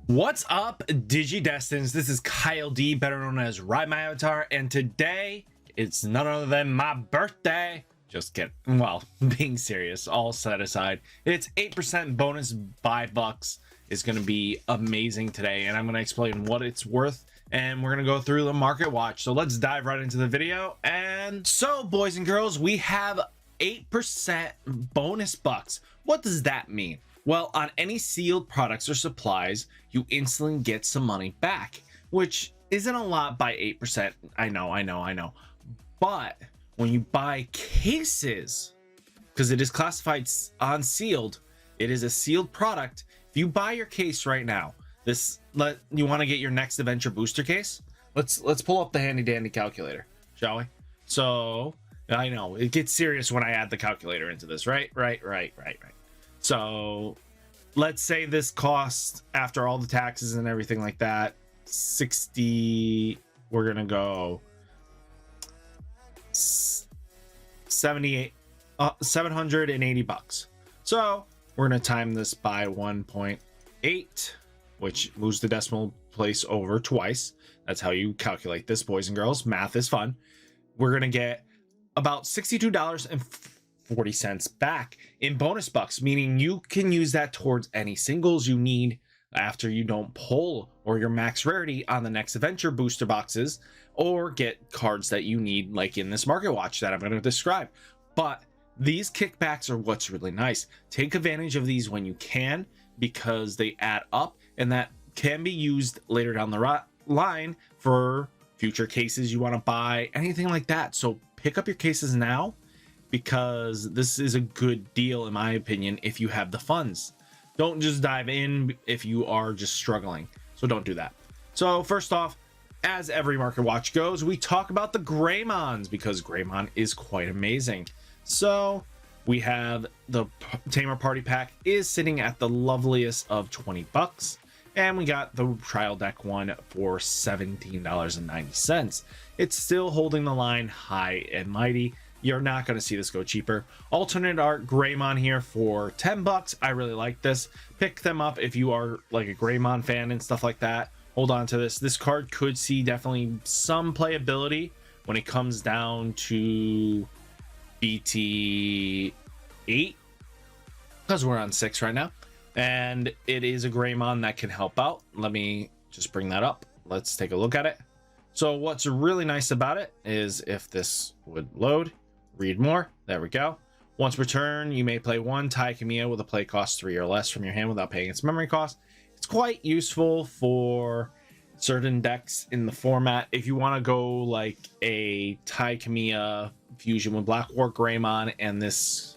What's up, Digidestins? This is Kyle D, better known as Ridemyavatar, and today it's none other than my birthday. Just kidding. Well, being serious, all set aside, it's 8% bonus $5 is going to be amazing today, and I'm going to explain what it's worth, and we're going to go through the market watch. So let's dive right into the video. And so, boys and girls, we have 8% bonus bucks. What does that mean? Well, on any sealed products or supplies, you instantly get some money back, which isn't a lot by 8%. I know. But when you buy cases, because it is classified on sealed, it is a sealed product. If you buy your case right now, you want to get your next adventure booster case? Let's pull up the handy dandy calculator, shall we? So I know it gets serious when I add the calculator into this, right? So let's say this costs, after all the taxes and everything like that, 60, we're gonna go 78, 780 bucks. So we're gonna time this by 1.8, which moves the decimal place over twice. That's how you calculate this, boys and girls. Math is fun. We're gonna get about $62.40 back in bonus bucks, meaning you can use that towards any singles you need after you don't pull or your max rarity on the next adventure booster boxes, or get cards that you need, like in this market watch that I'm going to describe. But these kickbacks are what's really nice. Take advantage of these when you can, because they add up, and that can be used later down the line for future cases you want to buy, anything like that. So pick up your cases now, because this is a good deal in my opinion if you have the funds. Don't just dive in if you are just struggling, so don't do that. So first off, as every market watch goes, we talk about the Greymons, because Greymon is quite amazing. So we have the Tamer Party Pack is sitting at the loveliest of 20 bucks, and we got the trial deck one for $17.90. It's still holding the line high and mighty. You're not going to see this go cheaper. Alternate Art Greymon here for 10 bucks. I really like this. Pick them up if you are like a Greymon fan and stuff like that. Hold on to this. This card could see definitely some playability when it comes down to BT 8, because we're on 6 right now, and it is a Greymon that can help out. Let me just bring that up. Let's take a look at it. So what's really nice about it is, if this would load, read more, there we go. Once per turn, you may play one Taikamiya with a play cost 3 or less from your hand without paying its memory cost. It's quite useful for certain decks in the format. If you want to go like a Taikamiya fusion with Black War Greymon and this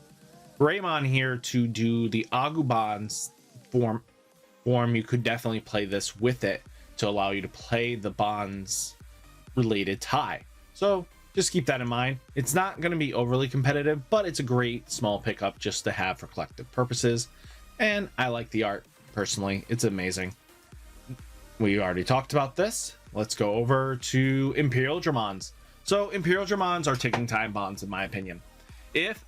Greymon here to do the Agamon form, you could definitely play this with it to allow you to play the bonds related tie. So just keep that in mind. It's not going to be overly competitive, but it's a great small pickup just to have for collective purposes. And I like the art personally. It's amazing. We already talked about this. Let's go over to Imperial Dramons. So Imperial Dramons are ticking time bombs in my opinion. If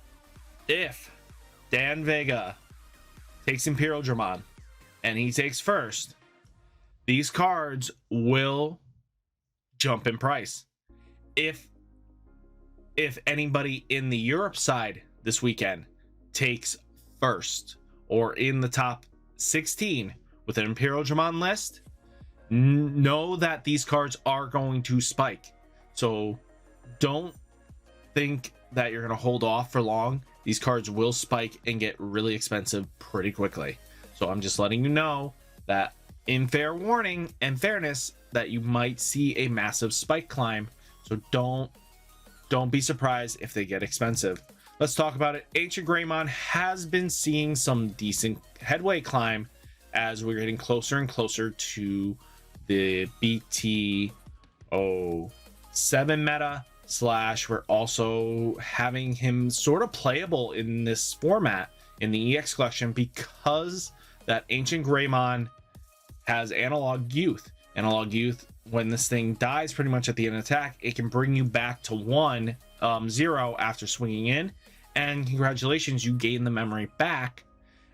Dan Vega takes Imperial Dramon and he takes first, these cards will jump in price. If anybody in the Europe side this weekend takes first, or in the top 16 with an Imperial Dramon list, know that these cards are going to spike. So don't think that you're going to hold off for long. These cards will spike and get really expensive pretty quickly. So I'm just letting you know that, in fair warning and fairness, that you might see a massive spike climb. So don't be surprised if they get expensive. Let's talk about it. Ancient Greymon has been seeing some decent headway climb as we're getting closer and closer to the BT 07 meta, / we're also having him sort of playable in this format in the EX collection, because that Ancient Greymon has Analog Youth. Analog Youth, when this thing dies pretty much at the end of attack, it can bring you back to 1-0 after swinging in, and congratulations, you gain the memory back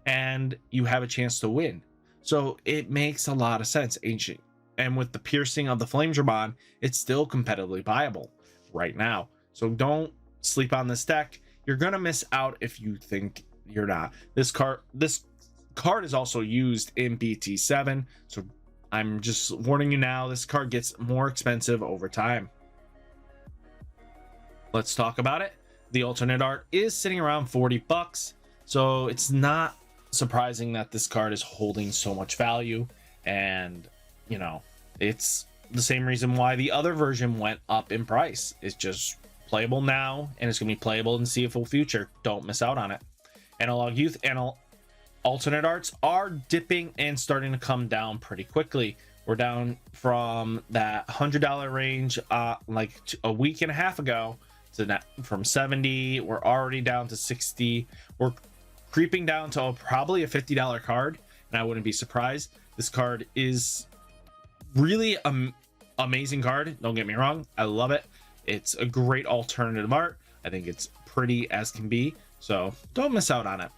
and you have a chance to win. So it makes a lot of sense. Ancient, and with the piercing of the Flamedramon, it's still competitively viable right now. So don't sleep on this deck. You're gonna miss out if you think you're not. This card is also used in BT7, so I'm just warning you now, this card gets more expensive over time. Let's talk about it. The alternate art is sitting around 40 bucks, so it's not surprising that this card is holding so much value. And you know, it's the same reason why the other version went up in price. It's just playable now, and it's gonna be playable in the seeable future. Don't miss out on it. Analog Youth and alternate arts are dipping and starting to come down pretty quickly. We're down from that $100 range like a week and a half ago to that, from 70. We're already down to 60. We're creeping down to probably a $50 card, and I wouldn't be surprised. This card is really amazing card, don't get me wrong. I love it. It's a great alternative art. I think it's pretty as can be, so don't miss out on it.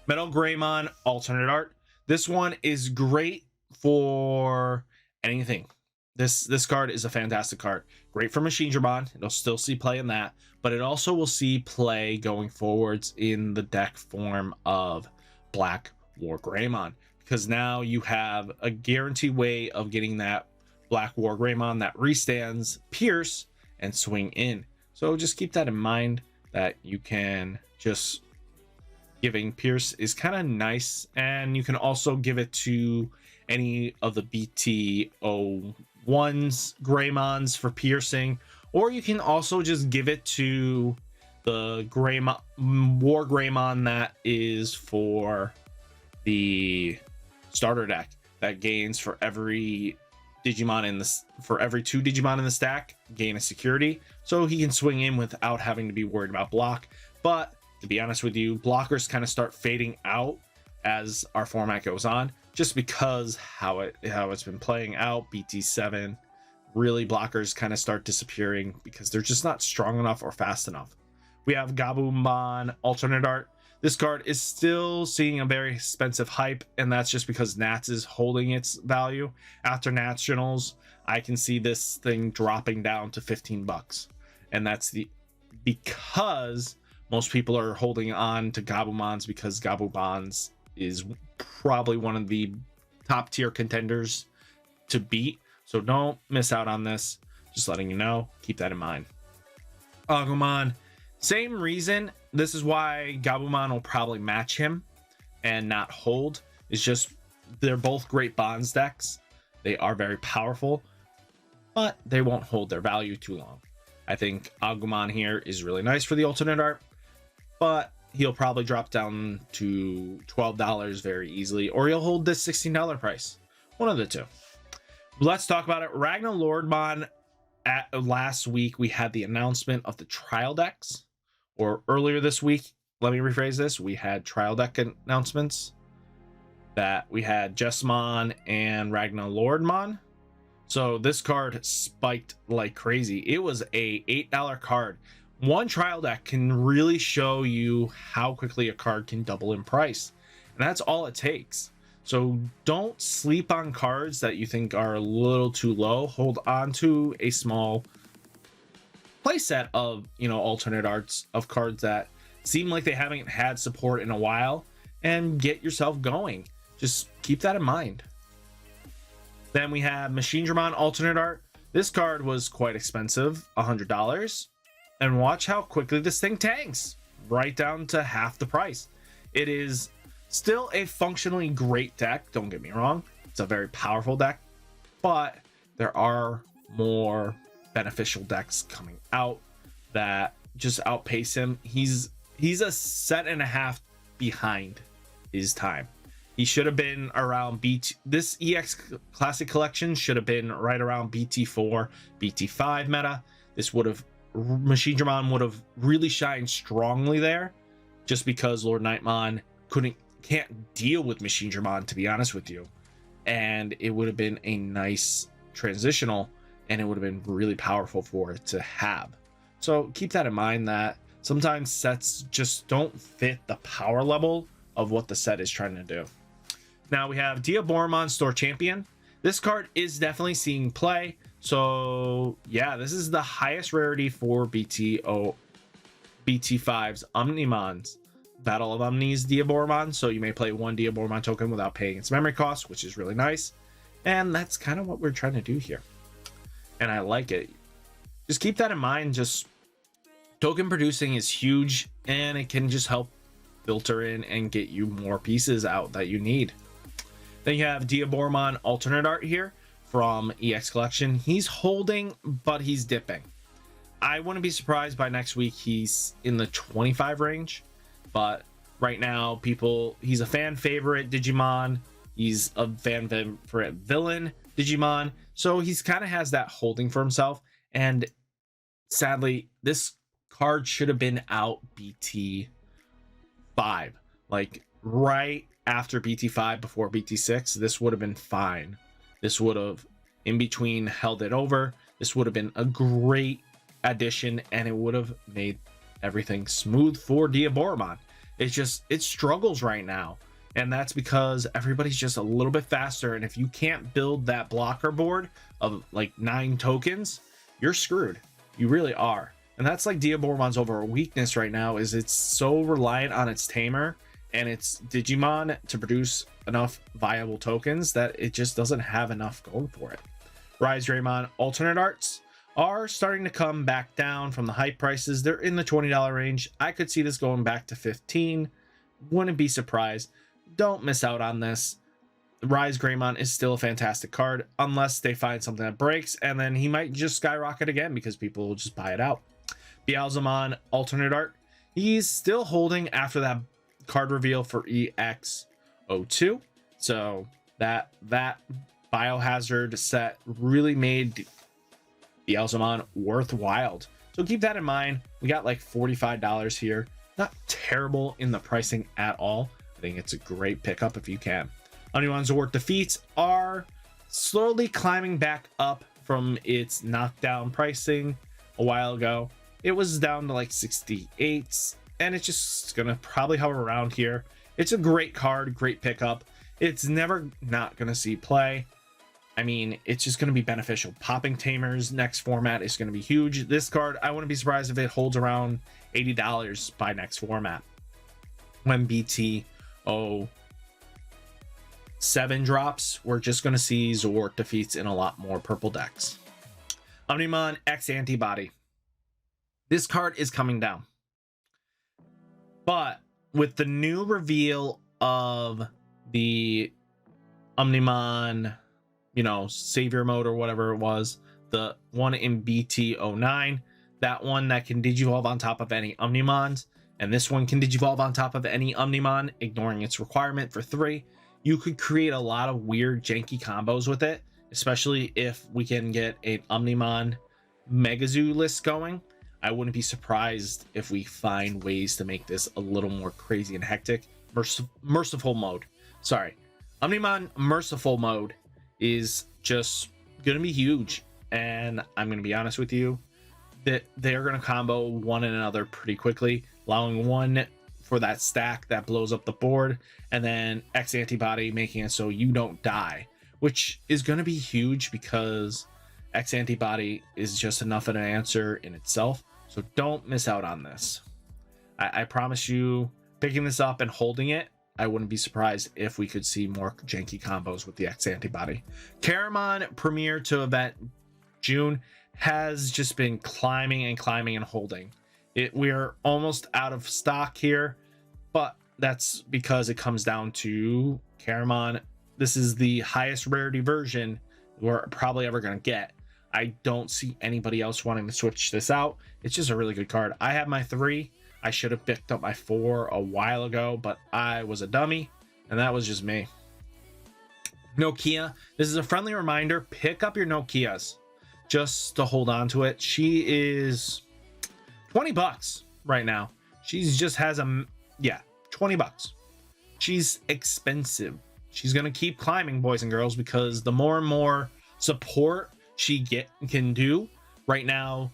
Metal Greymon alternate art. This one is great for anything. This card is a fantastic card. Great for Machinedramon. It'll still see play in that, but it also will see play going forwards in the deck form of Black War Greymon, because now you have a guaranteed way of getting that Black War Greymon that restands, pierce, and swing in. So just keep that in mind, that you can just giving pierce is kind of nice, and you can also give it to any of the BT01s Greymons for piercing, or you can also just give it to the Greymon War Greymon that is for the starter deck, that gains for every Digimon in this, for every 2 Digimon in the stack, gain a security, so he can swing in without having to be worried about block. But to be honest with you, blockers kind of start fading out as our format goes on, just because how it's been playing out. BT7, really blockers kind of start disappearing because they're just not strong enough or fast enough. We have Goboban alternate art. This card is still seeing a very expensive hype, and that's just because Nats is holding its value. After Nationals, I can see this thing dropping down to 15 bucks, and that's because most people are holding on to Gabumons, because Gabumons is probably one of the top tier contenders to beat. So don't miss out on this. Just letting you know, keep that in mind. Agamon, same reason. This is why Gabumon will probably match him and not hold. It's just they're both great bonds decks. They are very powerful, but they won't hold their value too long. I think Agamon here is really nice for the alternate art, but he'll probably drop down to $12 very easily, or he'll hold this $16 price. One of the two. Let's talk about it. Ragna Lord Mon. Last week we had the announcement of the trial decks, or earlier this week, let me rephrase this, we had trial deck announcements that we had Jessamon and Ragna Lord Mon. So this card spiked like crazy. It was a $8 card. One trial deck can really show you how quickly a card can double in price, and that's all it takes. So don't sleep on cards that you think are a little too low. Hold on to a small playset of, alternate arts of cards that seem like they haven't had support in a while, and get yourself going. Just keep that in mind. Then we have Machinedramon alternate art. This card was quite expensive, $100. And watch how quickly this thing tanks, right down to half the price. It is still a functionally great deck, don't get me wrong. It's a very powerful deck, but there are more beneficial decks coming out that just outpace him. He's a set and a half behind his time. He should have been around this EX Classic Collection should have been right around BT4, BT5 meta. This would have, Machinedramon would have really shined strongly there, just because Lord Nightmon can't deal with Machinedramon, to be honest with you. And it would have been a nice transitional, and it would have been really powerful for it to have. So keep that in mind, that sometimes sets just don't fit the power level of what the set is trying to do. Now we have Diabolomon Store Champion. This card is definitely seeing play. So yeah, this is the highest rarity for BT5's Omnimon's Battle of Omnis Diabolomon. So you may play one Diabolomon token without paying its memory cost, which is really nice. And that's kind of what we're trying to do here. And I like it. Just keep that in mind. Just token producing is huge, and it can just help filter in and get you more pieces out that you need. Then you have Diabolomon Alternate Art here from EX Collection. He's holding, but he's dipping. I wouldn't be surprised by next week he's in the 25 range, but right now he's a fan favorite Digimon. He's a fan favorite villain Digimon. So he's kind of has that holding for himself. And sadly, this card should have been out BT5. Like right after BT5, before BT6, this would have been fine. This would have, in between, held it over. This would have been a great addition, and it would have made everything smooth for Diabolomon. It struggles right now. And that's because everybody's just a little bit faster. And if you can't build that blocker board of like 9 tokens, you're screwed. You really are. And that's like Diabolomon's overall weakness right now, is it's so reliant on its tamer and its Digimon to produce enough viable tokens that it just doesn't have enough going for it. Greymon Alternate Arts are starting to come back down from the hype prices. They're in the $20 range. I could see this going back to 15. Wouldn't be surprised. Don't miss out on this. Greymon is still a fantastic card, unless they find something that breaks, and then he might just skyrocket again because people will just buy it out. Diabolomon Alternate Art, he's still holding after that card reveal for EX02. So that biohazard set really made Diabolomon worthwhile. So keep that in mind. We got like $45 here. Not terrible in the pricing at all. I think it's a great pickup if you can. Omnimon X defeats are slowly climbing back up from its knockdown pricing a while ago. It was down to like 68, and it's just gonna probably hover around here. It's a great card, great pickup. It's never not gonna see play. I mean, it's just gonna be beneficial. Popping Tamers next format is gonna be huge. This card, I wouldn't be surprised if it holds around $80 by next format. When BT07 drops, we're just going to see Zort defeats in a lot more purple decks. Omnimon X Antibody. This card is coming down. But with the new reveal of the Omnimon, Savior mode or whatever it was, the one in BT09, that one that can Digivolve on top of any Omnimons, and this one can Digivolve on top of any Omnimon, ignoring its requirement for 3. You could create a lot of weird, janky combos with it, especially if we can get an Omnimon Megazoo list going. I wouldn't be surprised if we find ways to make this a little more crazy and hectic. Merciful mode. Sorry. Omnimon Merciful mode is just going to be huge. And I'm going to be honest with you, that they're going to combo one and another pretty quickly, allowing one for that stack that blows up the board, and then X Antibody making it so you don't die, which is going to be huge because X Antibody is just enough of an answer in itself. So don't miss out on this. I promise you, picking this up and holding it, I wouldn't be surprised if we could see more janky combos with the X Antibody. Carmelon premiere to event June has just been climbing and climbing and holding. We're almost out of stock here, but that's because it comes down to Carmelon. This is the highest rarity version we're probably ever going to get. I don't see anybody else wanting to switch this out. It's just a really good card. I have my 3. I should have picked up my 4 a while ago, but I was a dummy, and that was just me. Nokia. This is a friendly reminder. Pick up your Nokias just to hold on to it. She is $20 right now. She's just has $20. She's expensive. She's gonna keep climbing, boys and girls, because the more and more support she can do. Right now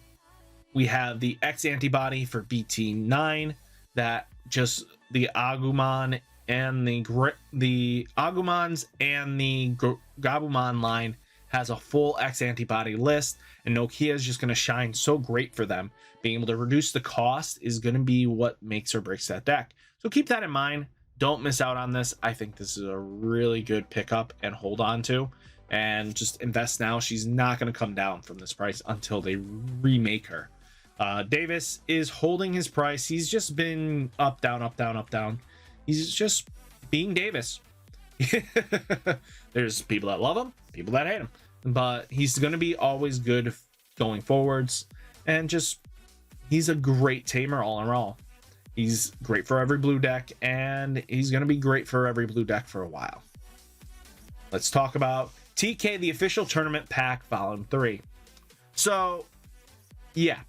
we have the X Antibody for BT9, that just the Agamon and the Agumons and the Goboban line has a full X Antibody list, and Nokia is just going to shine so great for them. Being able to reduce the cost is going to be what makes or breaks that deck. So keep that in mind. Don't miss out on this. I think this is a really good pickup and hold on to, and just invest now. She's not going to come down from this price until they remake her. Davis is holding his price. He's just been up, down, up, down, up, down. He's just being Davis. There's people that love him, people that hate him, but he's going to be always good going forwards, and just he's a great tamer all in all. He's great for every blue deck, and he's going to be great for every blue deck for a while. Let's talk about TK, the official tournament pack, volume 3. So yeah,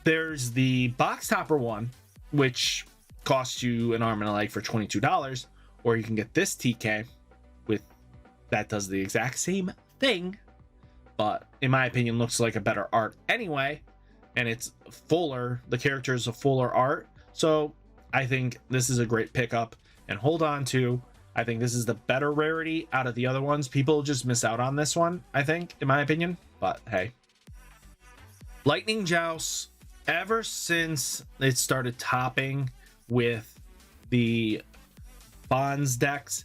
there's the box topper one, which costs you an arm and a leg for $22, or you can get this TK with that does the exact same thing, but in my opinion looks like a better art anyway, and it's fuller. The character is a fuller art, so I think this is a great pickup and hold on to. I think this is the better rarity out of the other ones. People just miss out on this one, I think, in my opinion, but hey. Lightning Joust, ever since it started topping with the bonds decks,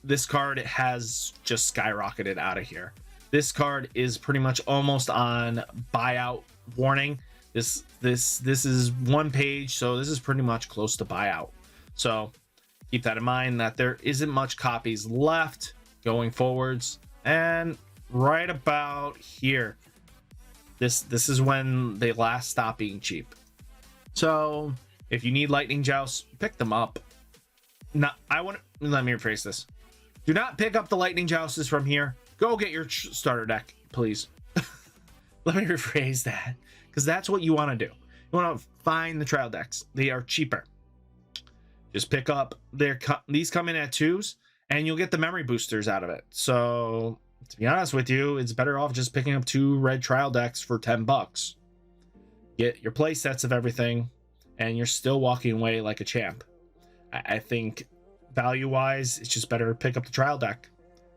this card has just skyrocketed out of here. This card is pretty much almost on buyout warning. This is one page, so this is pretty much close to buyout. So keep that in mind, that there isn't much copies left going forwards. And right about here, this is when they last stop being cheap. So if you need Lightning Joust, pick them up. Let me rephrase this. Do not pick up the Lightning Jousts from here. Go get your starter deck, please. Let me rephrase that, because that's what you want to do. You want to find the trial decks. They are cheaper. Just pick up these come in at 2s, and you'll get the memory boosters out of it. So to be honest with you, it's better off just picking up 2 red trial decks for $10. Get your play sets of everything, and you're still walking away like a champ. I think value-wise, it's just better to pick up the trial deck.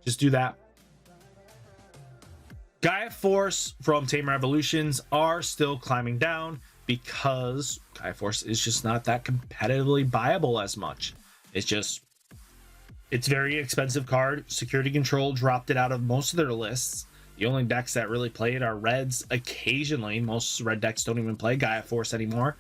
Just do that. Gaia Force from Tamer Evolutions are still climbing down because Gaia Force is just not that competitively buyable as much. It's very expensive card. Security Control dropped it out of most of their lists. The only decks that really play it are reds occasionally. Most red decks don't even play Gaia Force anymore.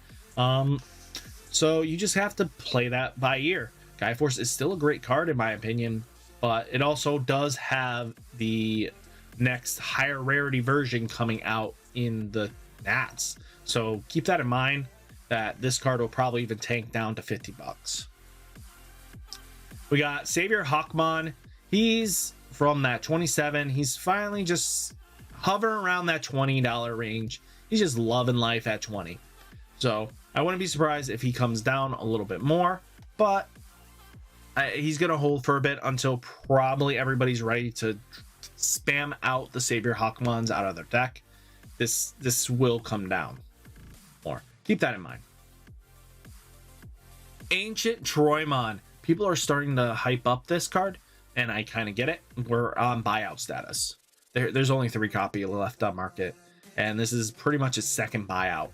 So you just have to play that by ear. Gaia Force is still a great card in my opinion, but it also does have the next higher rarity version coming out in the Nats. So keep that in mind, that this card will probably even tank down to $50. We got Xavier Hawkmon. He's from that 27. He's finally just hovering around that $20 range. He's just loving life at 20. So I wouldn't be surprised if he comes down a little bit more, but he's going to hold for a bit until probably everybody's ready to spam out the Xavier Hawkmons out of their deck. This will come down more. Keep that in mind. Ancient Troymon. People are starting to hype up this card, and I kind of get it. We're on buyout status. There's only 3 copies left on market, and this is pretty much a second buyout.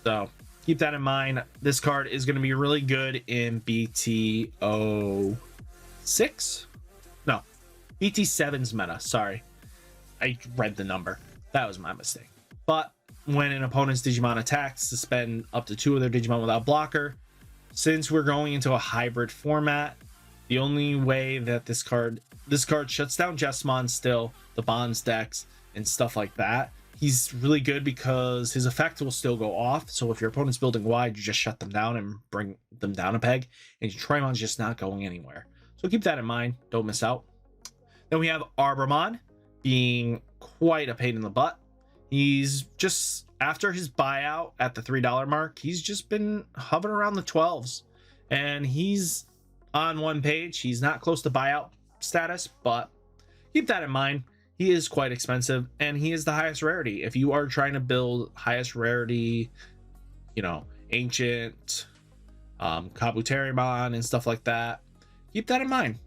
So keep that in mind. This card is going to be really good in BT06? No, BT7's meta. Sorry, I read the number. That was my mistake. But when an opponent's Digimon attacks, suspend up to 2 of their Digimon without blocker. Since we're going into a hybrid format, the only way that this card shuts down Jessamon still, the bonds decks and stuff like that. He's really good because his effect will still go off. So if your opponent's building wide, you just shut them down and bring them down a peg, and Troymon's just not going anywhere. So keep that in mind. Don't miss out. Then we have Arbormon being quite a pain in the butt. He's just, after his buyout at the $3 mark, he's just been hovering around the 12s, and he's on one page. He's not close to buyout status, but keep that in mind. He is quite expensive, and he is the highest rarity. If you are trying to build highest rarity, ancient Kabuterimon and stuff like that. Keep that in mind.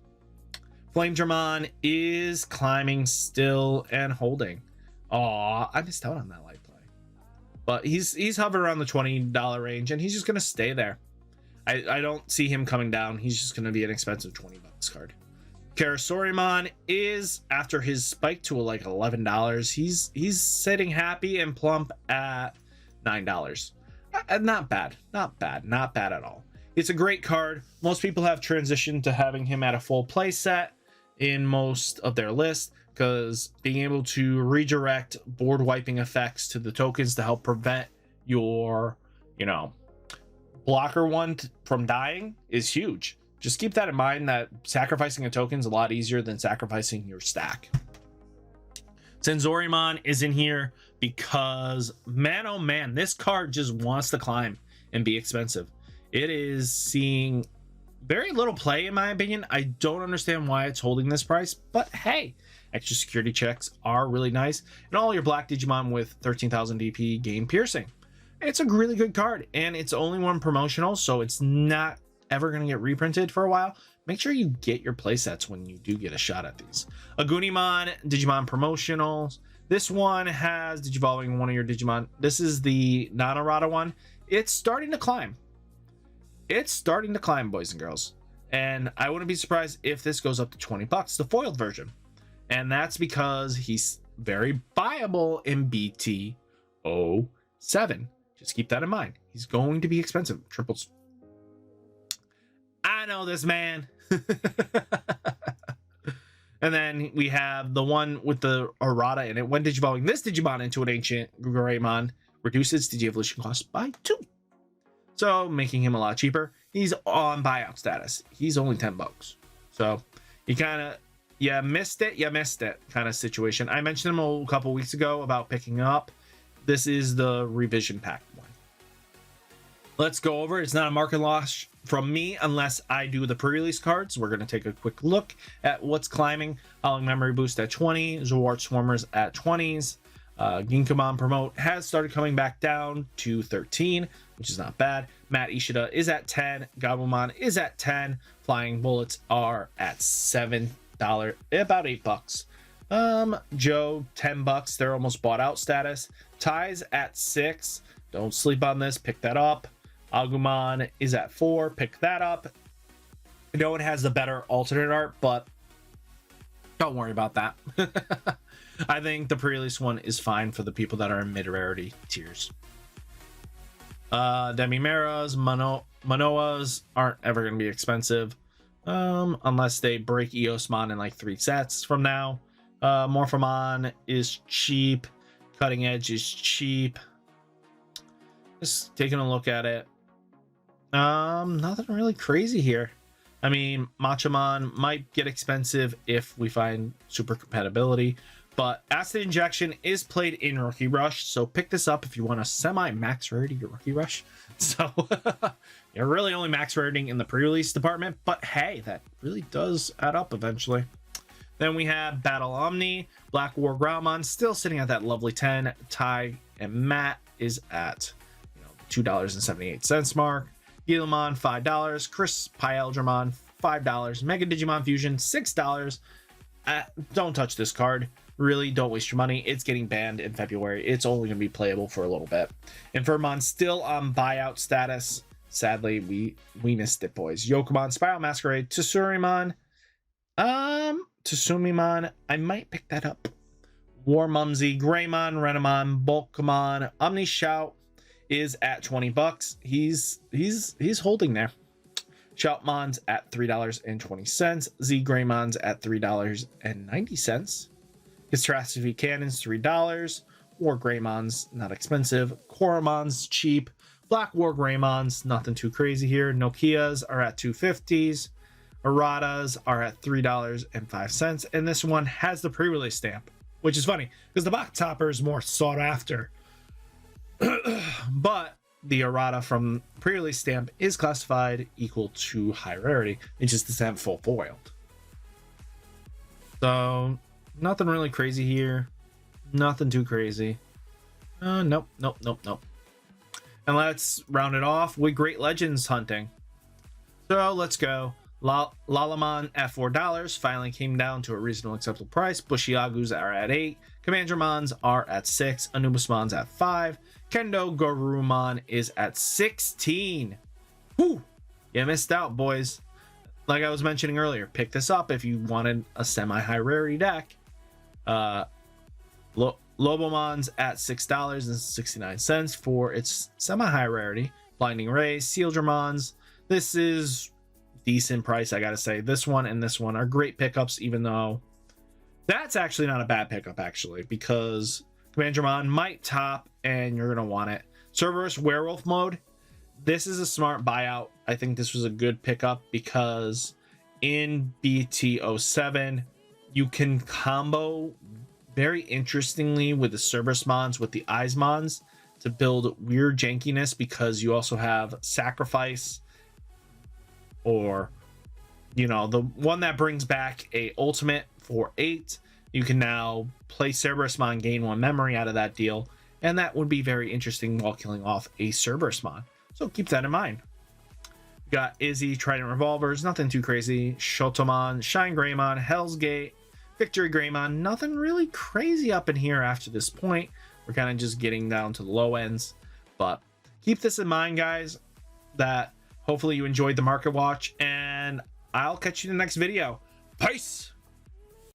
Flamedramon is climbing still and holding. Aw, I missed out on that light play. But he's hovering around the $20 range, and he's just gonna stay there. I don't see him coming down. He's just gonna be an expensive $20 card. Soriman is, after his spike to like $11, he's sitting happy and plump at $9. Not bad, not bad at all. It's a great card. Most people have transitioned to having him at a full play set in most of their lists, because being able to redirect board wiping effects to the tokens to help prevent your, blocker one from dying is huge. Just keep that in mind, that sacrificing a token is a lot easier than sacrificing your stack. Soriman is in here because, man, oh man, this card just wants to climb and be expensive. It is seeing very little play, in my opinion. I don't understand why it's holding this price, but hey, extra security checks are really nice, and all your black Digimon with 13,000 DP gain piercing. It's a really good card, and it's only one promotional, so it's not ever going to get reprinted for a while. Make sure you get your playsets when you do get a shot at these. Agunimon Digimon Promotionals. This one has Digivolving one of your Digimon. This is the non-errata one. It's starting to climb. It's starting to climb, boys and girls. And I wouldn't be surprised if this goes up to $20, the foiled version. And that's because he's very buyable in BT07. Just keep that in mind. He's going to be expensive. Triples. I know this, man. And then we have the one with the errata in it. When Digivolving this Digimon into an ancient Greymon reduces Digievolution cost by 2. So making him a lot cheaper. He's on buyout status. He's only $10. So you missed it kind of situation. I mentioned him a couple weeks ago about picking up. This is the revision pack one. Let's go over. It's not a market loss from me unless I do the pre-release cards. We're going to take a quick look at what's climbing. Howling Memory Boost at 20. Zwart Swarmers at 20s. Ginkamon Promote has started coming back down to 13, which is not bad. Matt Ishida is at 10. Gobomon is at 10. Flying Bullets are at $7, about $8. Joe, $10. They're almost bought out status. Ties at 6. Don't sleep on this. Pick that up. Agamon is at 4. Pick that up. I know it has the better alternate art, but don't worry about that. I think the pre-release one is fine for the people that are in mid-rarity tiers. Demimeras, Manoas aren't ever going to be expensive, unless they break Eosmon in like 3 sets from now. Morphomon is cheap. Cutting Edge is cheap. Just taking a look at it. Nothing really crazy here. I mean, Machamon might get expensive if we find super compatibility, but Acid Injection is played in Rookie Rush, so pick this up if you want a semi-max rarity to Rookie Rush. So you're really only max rating in the pre-release department, but hey, that really does add up eventually. Then we have Battle Omni, Black War Growlmon, still sitting at that lovely 10. Ty and Matt is at $2.78 mark. Gilamon, $5. Chris Pyeldramon, $5. Mega Digimon Fusion, $6. Don't touch this card. Really, don't waste your money. It's getting banned in February. It's only going to be playable for a little bit. Infernmon still on buyout status. Sadly, we missed it, boys. Yokomon, Spiral Masquerade, Tsurimon. Tsumimon, I might pick that up. War Mumsy, Greymon, Renamon, Bulkamon, Omni Shout is at $20. He's holding there. Shoutmon's at $3.20. Z Greymon's at $3.90. Catastrophe Cannon's $3. War Greymon's not expensive. Koramon's cheap. Black War Greymon's nothing too crazy here. Nokia's are at $2.50s. Aratas are at $3.05, and this one has the pre-release stamp, which is funny because the box topper is more sought after. But the errata from pre-release stamp is classified equal to high rarity. It just doesn't have full foiled. So nothing really crazy here. Nothing too crazy. Nope. And let's round it off with Great Legends hunting. So let's go. Lalamon at $4 finally came down to a reasonable acceptable price. Bushiagus are at 8. Commandramons are at 6. Anubismons at 5. Kendo Garurumon is at 16. Whew! You missed out, boys. Like I was mentioning earlier, pick this up if you wanted a semi-high rarity deck. Lobomon's at $6.69 for its semi-high rarity. Blinding Rays, Sealdramons. This is decent price, I gotta say. This one and this one are great pickups, even though that's actually not a bad pickup, actually, because Commandramon might top and you're gonna want it. Cerberus Werewolf mode. This is a smart buyout. I think this was a good pickup because in BT07 you can combo very interestingly with the Cerberusmons with the Eismons to build weird jankiness, because you also have Sacrifice, or you know, the one that brings back a ultimate for 8. You can now play Cerberusmon, gain 1 memory out of that deal, and that would be very interesting while killing off a Cerberusmon. So keep that in mind. We got Izzy, Trident Revolvers, nothing too crazy. Shotomon, Shine Greymon, Hell's Gate, Victory Greymon, nothing really crazy up in here after this point. We're kind of just getting down to the low ends, but keep this in mind, guys, that hopefully you enjoyed the market watch, and I'll catch you in the next video. Peace!